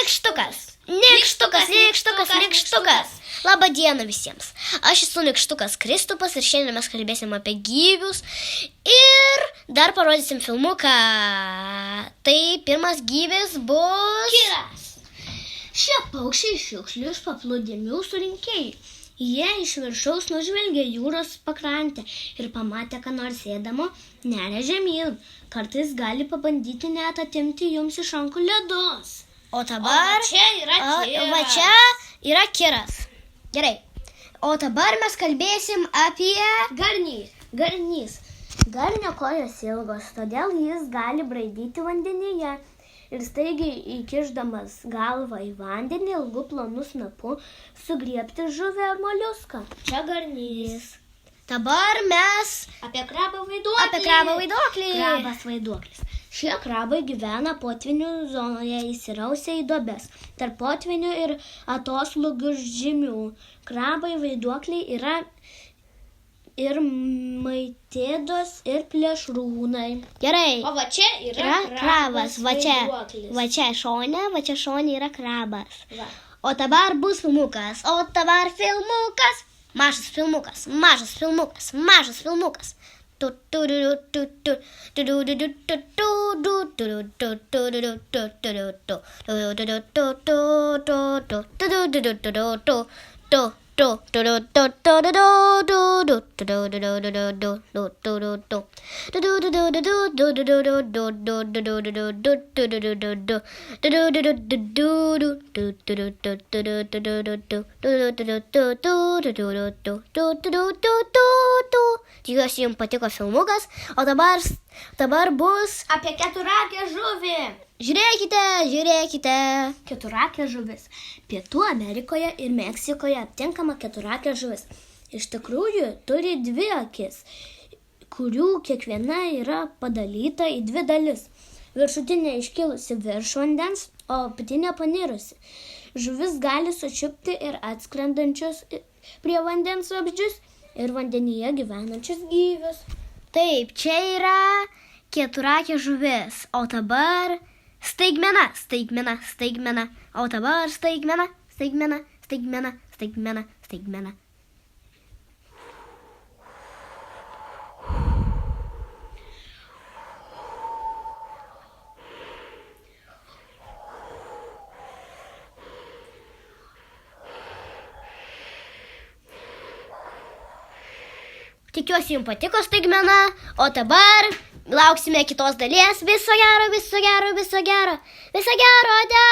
Nykštukas. Labą dieną visiems. Aš esu Nykštukas Kristupas ir šiandien mes kalbėsim apie gyvius ir dar parodysim filmuką. Tai pirmas gyvis bus... Kiras. Šie paukščiai šiukšlių iš paplūdimių surinkėjai. Jie iš viršaus nužvelgė jūros pakrantę ir pamatė, ką nors ėdamo, neria žemyn. Kartais gali pabandyti net atimti jums iš rankų ledus. O dabar... Va čia yra kiras. Gerai. O dabar mes kalbėsim apie... Garnys. Garnio kojos ilgos, todėl jis gali braidyti vandenyje. Ir staigiai įkišdamas galvą į vandenį ilgu plonu snapu sugriebti žuvį ar moliuską. Čia garnys. Dabar mes... Apie krabą vaiduoklį. Krabas vaiduoklis. Šie krabai gyvena potvinių zonoje įsirausę į duobes, tarp potvinių ir atoslūgių žymių. Krabai vaiduokliai yra ir maitėdos, ir plėšrūnai. Gerai. O va čia yra krabas vaiduoklis. Va čia šone yra krabas. Va. O dabar bus filmukas. Mažas filmukas. Tikiuosi jums patiko filmukas, o dabar bus apie keturakę žuvį. Žiūrėkite. Keturakė žuvis. Pietų Amerikoje ir Meksikoje aptinkama keturakė žuvis. Iš tikrųjų turi dvi akis, kurių kiekviena yra padalyta į dvi dalis. Viršutinė iškilusi virš vandens, o apatinė panirusi. Žuvis gali sučiupti ir atskrendančius prie vandens vabzdžius ir vandenyje gyvenančius gyvius. Taip, čia yra keturakė žuvis, o dabar staigmena. O dabar staigmena. Tikiuosi jums patiko staigmena, o dabar lauksime kitos dalies. Viso gero, ate.